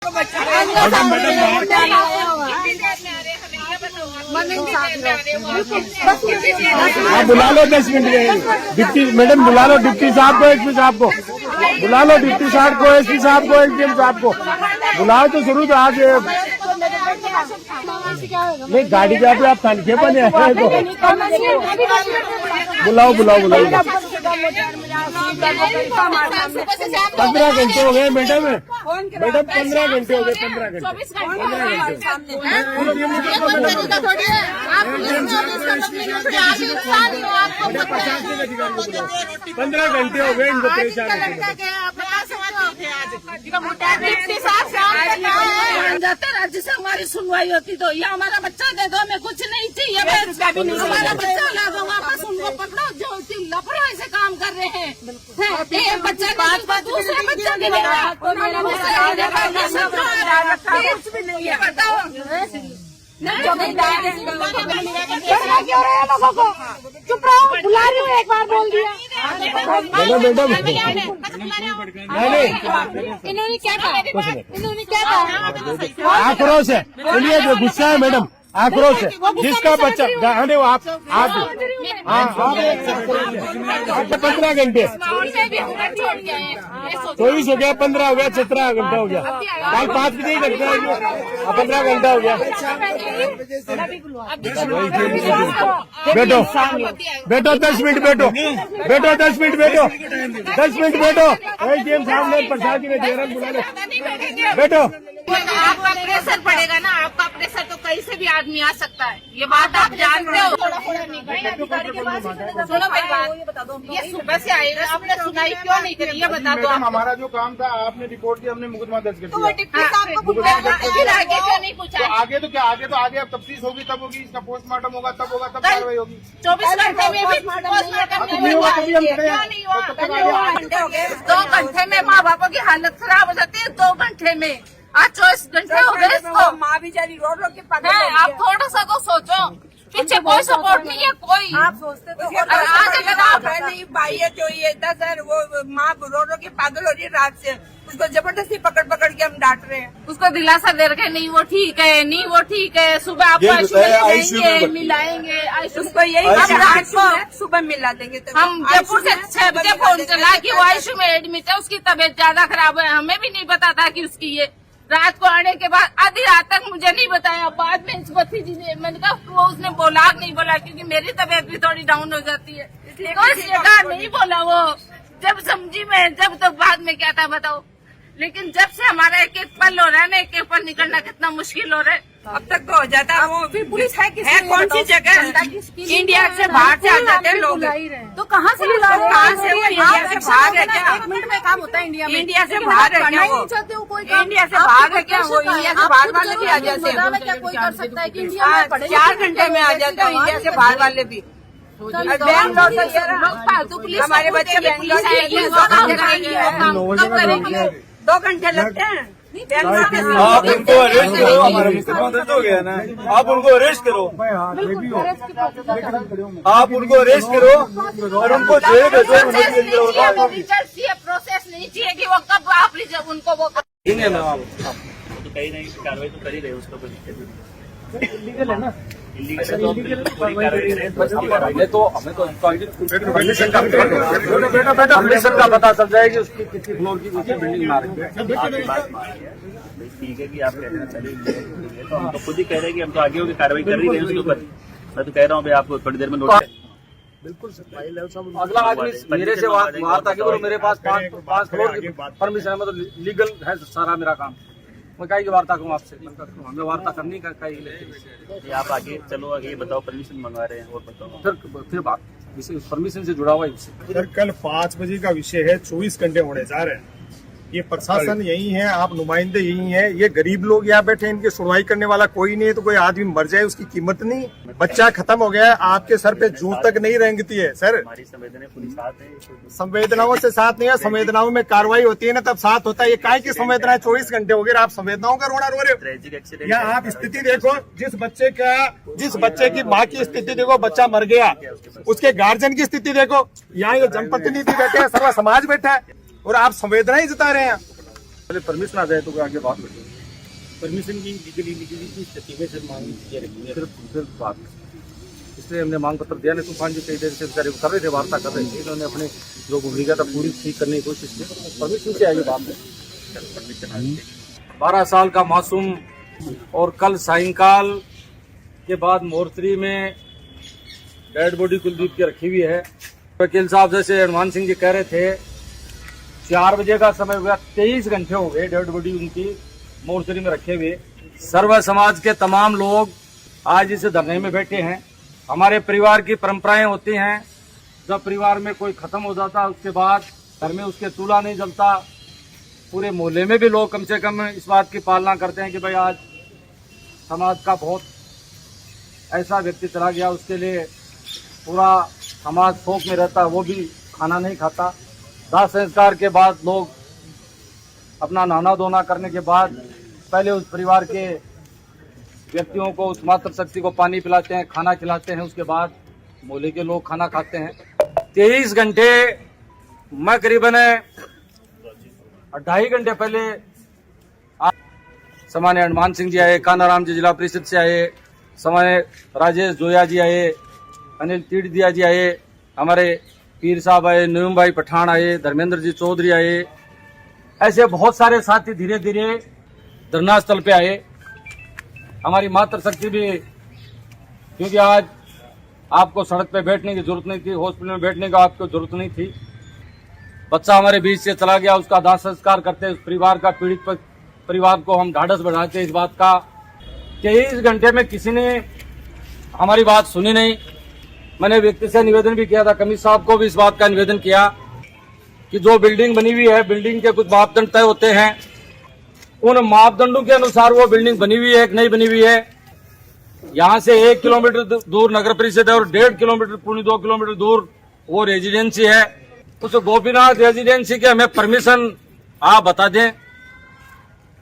आप बुला लो 10 मिनट में डिप्टी मैडम, बुला लो डिप्टी साहब को, एसपी साहब को बुला लो, डिप्टी साहब को, एसपी साहब को, एसडीएम साहब को बुलाओ तो जरूर। आज नहीं गाड़ी जा पे आप तनखे बने बुलाओ बुलाओ बुलाओ। 15 घंटे हो गए मैडम, मैडम 15 घंटे हो गए, 15 घंटे 15 घंटे हो गए इनको परेशान। राज्य से हमारी सुनवाई होती तो ये हमारा बच्चा दे दो, हमें कुछ नहीं चाहिए, हमारा बच्चा ला दो वापस, उनको पकड़ो जो लापरवाही से काम कर रहे हैं। एक बच्चा बात दूसरे बच्चा देगा, कुछ भी नहीं है, बताओ क्यों रहे लोगों को? चुप रहो, बुला रही हूँ, एक बार बोल दिया। इन्होंने क्या कहा? इन्होंने क्या कहा? आक्रोश है, चलिए जो गुस्सा है मैडम, आक्रोश है। जिसका बच्चा अरे आप 15 घंटे 24 हो गया, 15 हो गया, 17 घंटा हो गया, कल 5 बजे ही लगता है, 15 घंटा हो गया। बैठो बैठो 10 मिनट बैठो, बैठो 10 मिनट बैठो, 10 मिनट बैठो। एसडीएम साहब ने प्रसाद ने दे रहा बुला बैठो। आपका प्रेशर पड़ेगा ना, आपका प्रेशर तो कहीं से भी आदमी आ सकता है, ये बात आप जानते हो। सुनो भाई बात, ये सुबह से आएगा, आपने सुनाई क्यों नहीं करी ये बता दो। हमारा जो काम था आपने रिपोर्ट किया, हमने मुकदमा दर्ज कर दिया। आगे क्यों नहीं पूछा? आगे तो क्या, आगे तो आगे अब तफ्तीश होगी तब होगी, इसका पोस्टमार्टम होगा तब होगा, तब कार्रवाई होगी। 24 घंटे में भी पोस्टमार्टम नहीं हुआ, क्यों नहीं हुआ? 2 घंटे में माँ बापों की हालत खराब हो जाती है, 2 घंटे में। आज 24 घंटे हो गए इसको, माँ बेचारी रो रो के पागल है। आप थोड़ा सा तो सोचो, पीछे कोई सपोर्ट नहीं है, कोई। आप सोचते तो आज अगर आप नहीं भाई है जो ये 10 वो माँ रो रो के पागल हो रही है रात से, उसको जबरदस्ती पकड़ पकड़ के हम डांट रहे हैं, उसको दिलासा दे रखे नहीं वो ठीक है, नहीं वो ठीक है। सुबह आपको आईसीयू में मिलाएंगे, उसको यही रात को सुबह मिला देंगे। हम जयपुर से 6 बजे फोन चला कि वो आईसीयू में एडमिट है, उसकी तबीयत ज्यादा खराब है। हमें भी नहीं पता था कि उसकी ये रात को आने के बाद आधी रात तक मुझे नहीं बताया, बाद में इस भतीजी ने, मैंने कहा वो उसने बोला नहीं बोला, क्योंकि मेरी तबीयत भी थोड़ी डाउन हो जाती है, तो इस जगह नहीं बोला वो। जब समझी मैं, जब तो बाद में क्या था बताओ। लेकिन जब से हमारा एक एक पल हो रहा है ना, एक एक पल निकलना कितना मुश्किल हो रहा है। अब तक तो हो जाता है, वो फिर पुलिस है कौन सी जगह? इंडिया से बाहर से आ जाते हैं लोग, तो कहाँ से बुला रहे हैं? कहाँ से? वो इंडिया से बाहर है क्या? 1 मिनट में काम होता है इंडिया में। इंडिया से बाहर है क्या वो? इंडिया से बाहर है क्या वो? इंडिया से बाहर वाले भी आ जाते हैं, क्या कोई कर सकता है कि इंडिया में 4 घंटे में आ जाते हैं इंडिया से बाहर वाले भी। फालतू पुलिस, हमारे बच्चे पुलिस आएगी, 2 घंटे लगते हैं। आप उनको अरेस्ट करो, हमारा मुकदमा दर्ज हो गया ना, आप उनको अरेस्ट करो, आप उनको अरेस्ट करो और उनको जेल भेजो। प्रोसेस नहीं चाहिए कि वो कब आप उनको वो देंगे मैम, आप तो कहीं नहीं कार्रवाई तो कर ही रहे, उसका कोई दिक्कत लीगल है ना, तो हमें तो परमिशन का पता चल जाएगी उसकी कितनी फ्लोर की बिल्डिंग बना रही है। ठीक है कि आप कह रहे हैं चलिए, तो हम तो खुद ही कह रहे हैं कि हम तो आगे होकर कार्रवाई कर ही रहे हैं उसके ऊपर। मैं तो कह रहा हूँ भाई आपको थोड़ी देर में नोटिस। बिल्कुल अगला आदमी मेरे से बात था कि वो मेरे पास 5 फ्लोर की परमिशन है, मतलब लीगल है सारा मेरा काम। मैं कहीं की वार्ता करूँ आपसे, हमें वार्ता करनी का कहीं। आप आगे चलो, आगे बताओ, परमिशन मंगवा रहे हैं और बताओ फिर बात परमिशन से जुड़ा हुआ है। सर कल 5 बजे का विषय है, 24 घंटे होने जा रहे हैं। ये प्रशासन यही है, आप नुमाइंदे यही हैं, ये गरीब लोग यहाँ बैठे हैं, इनकी सुनवाई करने वाला कोई नहीं है। तो कोई आदमी मर जाए उसकी कीमत नहीं, बच्चा खत्म हो गया है, आपके सर पे जूं तक नहीं रेंगती है। सर हमारी संवेदनाएं पूरी साथ है, संवेदनाओं से साथ नहीं है, संवेदनाओं में कार्रवाई होती है ना तब साथ होता है। ये काय की संवेदनाएं 24 घंटे हो गए, आप संवेदनाओं का रोना रो रहे हो। ट्रेजिक एक्सीडेंट या आप स्थिति देखो, जिस बच्चे की माँ की स्थिति देखो, बच्चा मर गया, उसके गार्जियन की स्थिति देखो। यहाँ ये जनप्रतिनिधि बैठे हैं, सर्व समाज बैठा है और आप संवेदनाएं जता रहे हैं। पहले परमिशन आ जाए तो आगे बात करेंगे। परमिशन की लीगली की स्थिति में सिर्फ मांग किए रखी है। सिर्फ बात, इसलिए हमने मांग पत्र दिया। नहीं तूफान जी कई देर से बेचारे कर रहे थे, वार्ता कर रहे थे, इन्होंने अपने जो भूमिका था पूरी ठीक करने की कोशिश की। परमिशन से आगे बात है। 12 साल का मासूम और कल सायंकाल के बाद मोर्चरी में डेड बॉडी कुलदीप की रखी हुई है। वकील साहब जैसे हनुमान सिंह जी कह रहे थे 4 बजे का समय हुआ, 23 घंटे हो गए डेड बॉडी उनकी मोर्चरी में रखे हुए। सर्व समाज के तमाम लोग आज इस धरने में बैठे हैं। हमारे परिवार की परंपराएं होती हैं, जब परिवार में कोई खत्म हो जाता उसके बाद घर में उसके चूल्हा नहीं जलता। पूरे मोहल्ले में भी लोग कम से कम इस बात की पालना करते हैं कि भाई आज समाज का बहुत ऐसा व्यक्ति चला गया, उसके लिए पूरा समाज शोक में रहता, वो भी खाना नहीं खाता। दाह संस्कार के बाद लोग अपना नहाना धोना करने के बाद पहले उस परिवार के व्यक्तियों को, उस मातृशक्ति को पानी पिलाते हैं, खाना खिलाते हैं, उसके बाद मोहल्ले के लोग खाना खाते हैं। 23 घंटे मैं करीबन 2.5 घंटे पहले सामान्य हनुमान सिंह जी आए, कानाराम जी जिला परिषद से आए, सामान्य राजेश जोया जी आए, अनिल तीड़दिया जी आए, हमारे पीर साहब आए, नयूम भाई पठान आए, धर्मेंद्र जी चौधरी आए, ऐसे बहुत सारे साथी धीरे धीरे धरना स्थल पे आए। हमारी मातृशक्ति भी, क्योंकि आज आपको सड़क पे बैठने की जरूरत नहीं थी, हॉस्पिटल में बैठने का आपको जरूरत नहीं थी। बच्चा हमारे बीच से चला गया, उसका दाह संस्कार करते, उस परिवार का पीड़ित परिवार को हम ढाढ़स बढ़ाते इस बात का। 23 घंटे में किसी ने हमारी बात सुनी नहीं। मैंने व्यक्ति से निवेदन भी किया था, कमिश्नर साहब को भी इस बात का निवेदन किया कि जो बिल्डिंग बनी हुई है, बिल्डिंग के कुछ मापदंड तय होते हैं, उन मापदंडों के अनुसार वो बिल्डिंग बनी हुई है कि नहीं बनी हुई है। यहाँ से 1 किलोमीटर दूर नगर परिषद है और 1.5 किलोमीटर, 2 किलोमीटर दूर वो रेजिडेंसी है। उस गोपीनाथ रेजिडेंसी के हमें परमिशन आप बता दें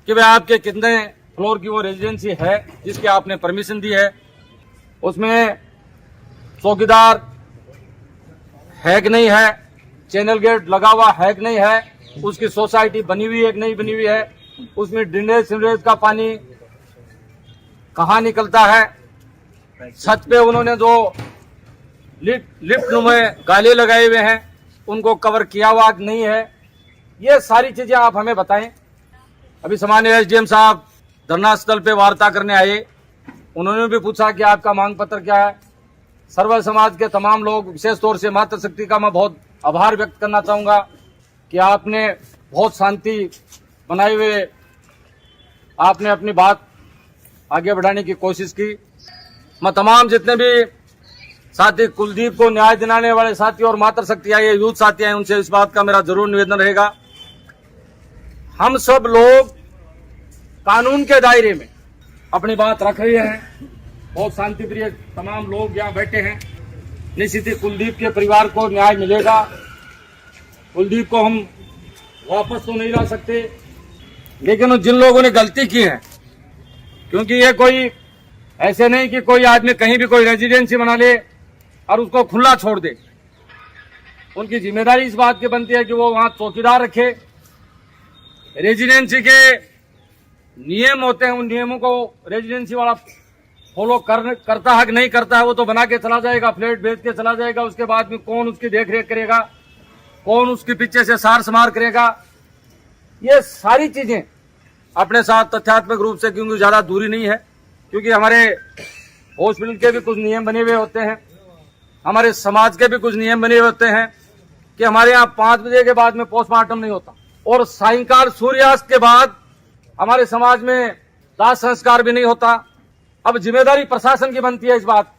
कि भाई आपके कितने फ्लोर की वो रेजिडेंसी है जिसकी आपने परमिशन दी है, उसमें चौकीदार है कि नहीं है, चैनल गेट लगा हुआ है कि नहीं है, उसकी सोसाइटी बनी हुई है कि नहीं बनी हुई है, उसमें ड्रेनेज सीवरेज का पानी कहाँ निकलता है, छत पे उन्होंने जो लिफ्ट में गाले लगाए हुए हैं उनको कवर किया हुआ नहीं है। ये सारी चीजें आप हमें बताएं। अभी सामान्य एसडीएम साहब धरना स्थल पे वार्ता करने आए, उन्होंने भी पूछा कि आपका मांग पत्र क्या है। सर्व समाज के तमाम लोग, विशेष तौर से मातृशक्ति का मैं बहुत आभार व्यक्त करना चाहूंगा कि आपने बहुत शांति बनाए हुए आपने अपनी बात आगे बढ़ाने की कोशिश की। मैं तमाम जितने भी साथी कुलदीप को न्याय दिलाने वाले साथी और मातृशक्ति आए, यूथ साथी आए, उनसे इस बात का मेरा जरूर निवेदन रहेगा, हम सब लोग कानून के दायरे में अपनी बात रख रहे हैं। बहुत शांति प्रिय तमाम लोग यहाँ बैठे हैं। निश्चित ही कुलदीप के परिवार को न्याय मिलेगा। कुलदीप को हम वापस तो नहीं ला सकते, लेकिन जिन लोगों ने गलती की है, क्योंकि ये कोई ऐसे नहीं कि कोई आदमी कहीं भी कोई रेजिडेंसी बना ले और उसको खुला छोड़ दे। उनकी जिम्मेदारी इस बात की बनती है कि वो वहां चौकीदार रखे। रेजिडेंसी के नियम होते हैं, उन नियमों को रेजिडेंसी वाला फॉलो करता है कि नहीं करता है, वो तो बना के चला जाएगा, फ्लैट बेच के चला जाएगा। उसके बाद में कौन उसकी देखरेख करेगा, कौन उसके पीछे से सार संभार करेगा, ये सारी चीजें अपने साथ तथ्यात्मक रूप से, क्योंकि ज्यादा दूरी नहीं है, क्योंकि हमारे हॉस्पिटल के भी कुछ नियम बने हुए होते हैं, हमारे समाज के भी कुछ नियम बने हुए होते हैं कि हमारे यहाँ 5 बजे के बाद में पोस्टमार्टम नहीं होता और सायंकाल सूर्यास्त के बाद हमारे समाज में दाह संस्कार भी नहीं होता। अब जिम्मेदारी प्रशासन की बनती है इस बात।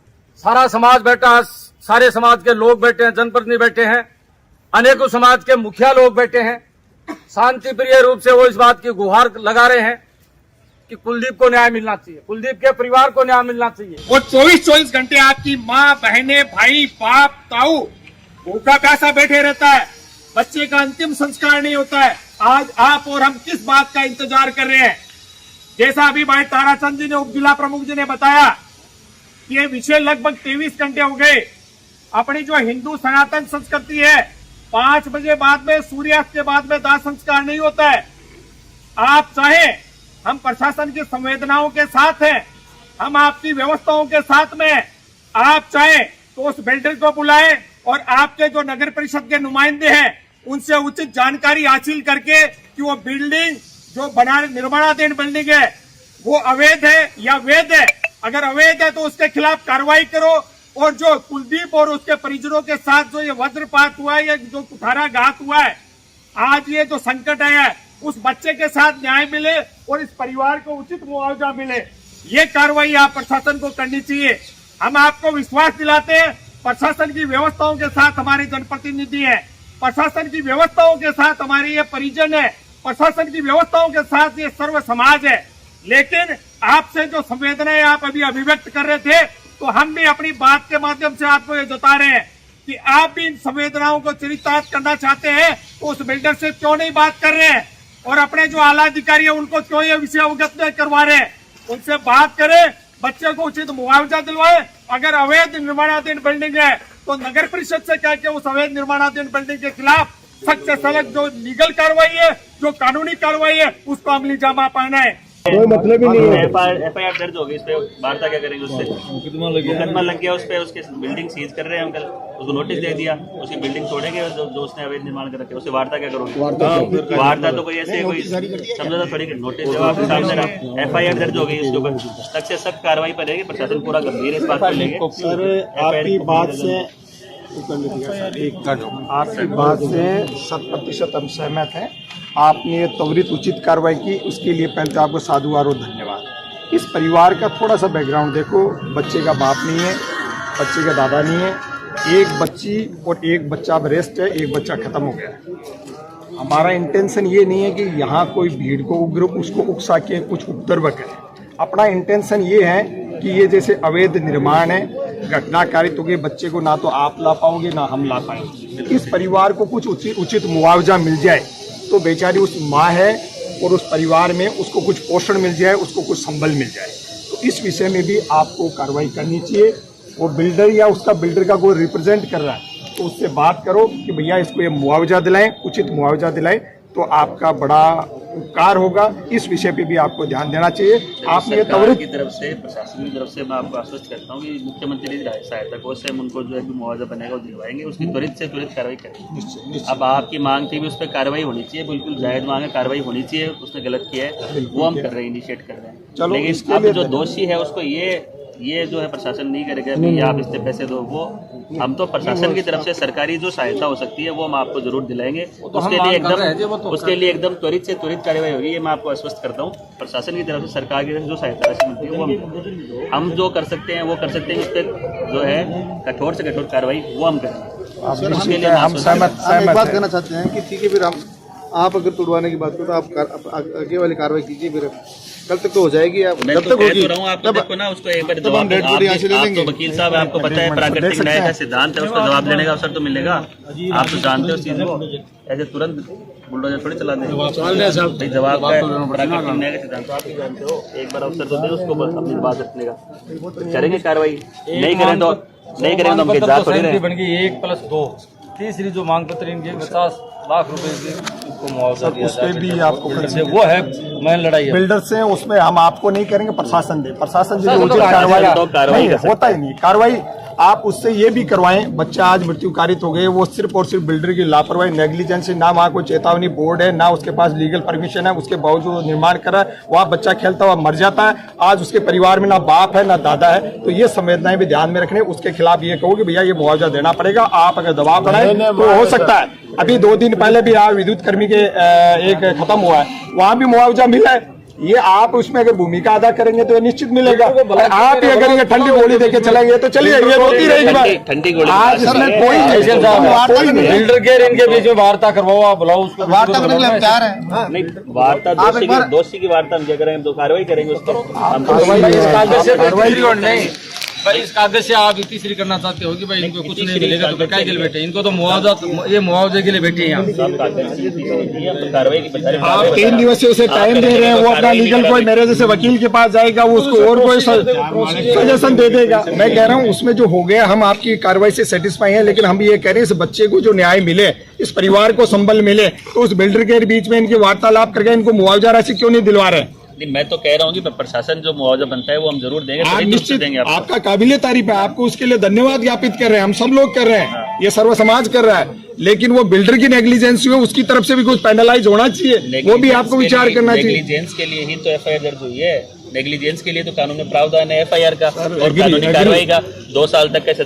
सारा समाज बैठा, सारे समाज के लोग बैठे हैं, जनप्रतिनिधि बैठे हैं, अनेकों समाज के मुखिया लोग बैठे हैं, शांति प्रिय रूप से वो इस बात की गुहार लगा रहे हैं कि कुलदीप को न्याय मिलना चाहिए, कुलदीप के परिवार को न्याय मिलना चाहिए। वो 24-24 घंटे आपकी माँ, बहने, भाई, बाप, ताऊ भूखा प्यासा बैठे रहता है, बच्चे का अंतिम संस्कार नहीं होता है। आज आप और हम किस बात का इंतजार कर रहे हैं? जैसा अभी भाई ताराचंद जी ने, उप जिला प्रमुख जी ने बताया कि ये विषय लगभग 23 घंटे हो गए। अपनी जो हिंदू सनातन संस्कृति है, 5 बजे बाद में, सूर्यास्त के बाद में दाह संस्कार नहीं होता है। आप चाहे हम प्रशासन की संवेदनाओं के साथ हैं, हम आपकी व्यवस्थाओं के साथ में हैं। आप चाहे तो उस बिल्डर को बुलाएं और आपके जो नगर परिषद के नुमाइंदे हैं उनसे उचित जानकारी हासिल करके कि वो बिल्डिंग जो निर्माणाधीन बिल्डिंग है वो अवैध है या वैध है। अगर अवैध है तो उसके खिलाफ कार्रवाई करो। और जो कुलदीप और उसके परिजनों के साथ जो ये वज्रपात हुआ है या जो कुठाराघात हुआ है, आज ये जो संकट आया है, उस बच्चे के साथ न्याय मिले और इस परिवार को उचित मुआवजा मिले, ये कार्रवाई आप प्रशासन को करनी चाहिए। हम आपको विश्वास दिलाते हैं, प्रशासन की व्यवस्थाओं के साथ हमारे जनप्रतिनिधि हैं, प्रशासन की व्यवस्थाओं के साथ हमारे ये परिजन है, प्रशासन की व्यवस्थाओं के साथ ये सर्व समाज है। लेकिन आपसे जो संवेदनाएं आप अभी अभिव्यक्त कर रहे थे, तो हम भी अपनी बात के माध्यम से आपको ये जता रहे हैं कि आप भी इन संवेदनाओं को चरितार्थ करना चाहते हैं तो उस बिल्डर से क्यों नहीं बात कर रहे हैं और अपने जो आला अधिकारी है उनको क्यों ये विषय अवगत नहीं करवा रहे हैं। उनसे बात करें, बच्चे को उचित मुआवजा दिलवाए। अगर अवैध निर्माणाधीन बिल्डिंग है तो नगर परिषद से कह के उस अवैध निर्माणाधीन बिल्डिंग के खिलाफ सख्त से सख्त जो लीगल कार्रवाई है, जो कानूनी कार्रवाई है, उसको अमली जामा पहना है। कोई मतलब ही नहीं है। एफआईआर दर्ज हो गई, इस पे वार्ता क्या करेंगे? उससे मुकदमा लग गया, उस पे उसके बिल्डिंग सीज कर रहे हैं हम कल, उसको नोटिस दे दिया, उसकी बिल्डिंग तोड़ेंगे जो उसने अवैध निर्माण कर रखे, उससे वार्ता क्या करोगे? वार्ता तो कोई ऐसे कोई समझौता थोड़ी, नोटिस जब आपके सामने एफआईआर दर्ज हो गई, उसके ऊपर सख्त से सख्त कार्रवाई करेगी प्रशासन, पूरा गंभीर इस बात को लेंगे। सर आपकी बात से आपकी बात से 100% हम सहमत हैं। आपने ये त्वरित उचित कार्रवाई की, उसके लिए पहले तो आपको साधुवाद और धन्यवाद। इस परिवार का थोड़ा सा बैकग्राउंड देखो, बच्चे का बाप नहीं है, बच्चे का दादा नहीं है, एक बच्ची और एक बच्चा अब रेस्ट है, एक बच्चा खत्म हो गया। हमारा इंटेंशन ये नहीं है कि यहाँ कोई भीड़ को उग्र उसको उकसा के कुछ उपद्रव करे। अपना इंटेंशन ये है कि ये जैसे अवैध निर्माण है, घटनाकारित हो गए, बच्चे को ना तो आप ला पाओगे ना हम ला पाएंगे। इस परिवार को कुछ उचित मुआवजा मिल जाए तो बेचारी उस माँ है और उस परिवार में उसको कुछ पोषण मिल जाए, उसको कुछ संबल मिल जाए। तो इस विषय में भी आपको कार्रवाई करनी चाहिए। और बिल्डर या उसका बिल्डर का कोई रिप्रेजेंट कर रहा है तो उससे बात करो कि भैया इसको ये मुआवजा दिलाएं, उचित मुआवजा दिलाएं, तो आपका बड़ा उपकार होगा। इस विषय पे भी आपको ध्यान देना चाहिए। आपने ये सरकार की तरफ से, प्रशासन की तरफ से मैं आपको आश्वस्त करता हूँ कि मुख्यमंत्री सहायता कोष से हम उनको जो है मुआवजा बनेगा वो दिलवाएंगे, उसकी त्वरित से त्वरित कार्रवाई करेंगे। अब आपकी मांग थी भी उस पर कार्रवाई होनी चाहिए, बिल्कुल जायज मांग है, कार्रवाई होनी चाहिए। उसने गलत किया है वो हम कर रहे हैं, इनिशिएट कर रहे हैं। लेकिन अब जो दोषी है उसको ये जो है प्रशासन नहीं करेगा कि आप इससे पैसे दो, वो हम तो प्रशासन की तरफ से सरकारी जो सहायता हो सकती है वो हम आपको जरूर दिलाएंगे। उसके लिए एकदम त्वरित से त्वरित कार्रवाई होगी, ये मैं आपको आश्वस्त करता हूँ। प्रशासन की तरफ से, सरकार की तरफ से जो सहायता राशि मिलती है वो हम जो कर सकते हैं वो कर सकते हैं। उस पर जो है कठोर से कठोर कार्रवाई वो हम करेंगे। उसके लिए हम एक बात कहना चाहते हैं कि ठीक है, फिर आप अगर तुड़वाने की बात करो तो आप आगे वाली कार्रवाई कीजिए, फिर कल तक तो हो जाएगी। आप मैं तो कह रहा हूँ आपको, देखो ना उसको एक बार जवाब, आप तो वकील साहब आपको पता है प्राकृतिक न्याय का सिद्धांत है, उसका जवाब देने का अवसर तो मिलेगा। आप तो जानते हो उस चीज को, ऐसे तुरंत बुलडोजर थोड़ी चला देंगे। जवाब का प्राकृतिक न्याय का सिद्धांत तो आप भी जानते हो, एक बार अवसर तो दे उसको अपनी बात रखने का। करेंगे कार्रवाई, नहीं करें तो हम इंतजार थोड़ी रहे। बन गई 1+2, तीसरी जो मांग पत्र इनके 50 लाख रुपए की मुआवजा दिया उस पर भी आपको वो है मैं लड़ाई बिल्डर से, उसमें हम आपको नहीं करेंगे, प्रशासन दे, प्रशासन जो उचित कार्रवाई होता ही नहीं कार्रवाई। आप उससे ये भी करवाएं, बच्चा आज मृत्यु कारित हो गए, वो सिर्फ और सिर्फ बिल्डर की लापरवाही, नेग्लिजेंस, ना वहाँ कोई चेतावनी बोर्ड है, ना उसके पास लीगल परमिशन है, उसके बावजूद निर्माण करा, वहाँ बच्चा खेलता हुआ मर जाता है। आज उसके परिवार में ना बाप है ना दादा है, तो ये संवेदनाएं भी ध्यान में रखने। उसके खिलाफ ये कहो कि भैया ये मुआवजा देना पड़ेगा। आप अगर दबाव बनाए तो हो सकता है, अभी 2 दिन पहले भी यहाँ विद्युत कर्मी के एक खत्म हुआ है, वहाँ भी मुआवजा मिला है। ये आप उसमें अगर भूमिका अदा करेंगे तो ये निश्चित मिलेगा। आप ही अगर ये ठंडी गोली देके चलेंगे तो चलिए, ये होती रहेगी बात। ठंडी गोली आज इसमें कोई बिल्डर के इनके बीच में वार्ता करवाओ, आप बुलाओ उसको, वार्ता करने के लिए हम तैयार हैं। नहीं, वार्ता दोषी की वार्ता हम क्या करेंगे, तो कार्रवाई करेंगे उस पर। भाई इस कागज से आप तीसरी करना चाहते हो कि भाई इनको कुछ नहीं मिलेगा तो क्या के लिए बैठे, इनको तो मुआवजा, ये मुआवजे के लिए बैठे हैं कार्रवाई की आप 3 दिवसीय से टाइम दे रहे हैं, वो अपना लीगल कोई मेरे जैसे वकील के पास जाएगा, वो उसको और कोई सजेशन दे देगा। मैं कह रहा हूँ उसमें जो हो गया, हम आपकी कार्रवाई से सेटिस्फाई हैं, लेकिन हम ये कह रहे हैं इस बच्चे को जो न्याय मिले, इस परिवार को संबल मिले, तो उस बिल्डर के बीच में इनकी वार्तालाप करके इनको मुआवजा राशि क्यों नहीं दिलवा रहे हैं? नहीं, मैं तो कह रहा हूँ कि प्रशासन जो मुआवजा बनता है वो हम जरूर देंगे, आप त्वरित रूप से निश्चित, देंगे आपको। आपका काबिले तारीफ है, आपको उसके लिए धन्यवाद ज्ञापित कर रहे हैं, हम सब लोग कर रहे हैं, ये सर्व समाज कर रहा है, लेकिन वो बिल्डर की नेग्लिजेंस हुई है, उसकी तरफ से भी कुछ पेनलाइज होना चाहिए, वो भी आपको विचार करना चाहिए। नेग्लिजेंस के लिए ही तो एफआईआर दर्ज हुई है, नेग्लिजेंस के लिए तो कानून में प्रावधान है एफआईआर का और कानूनी कार्रवाई का 2 साल तक का सजा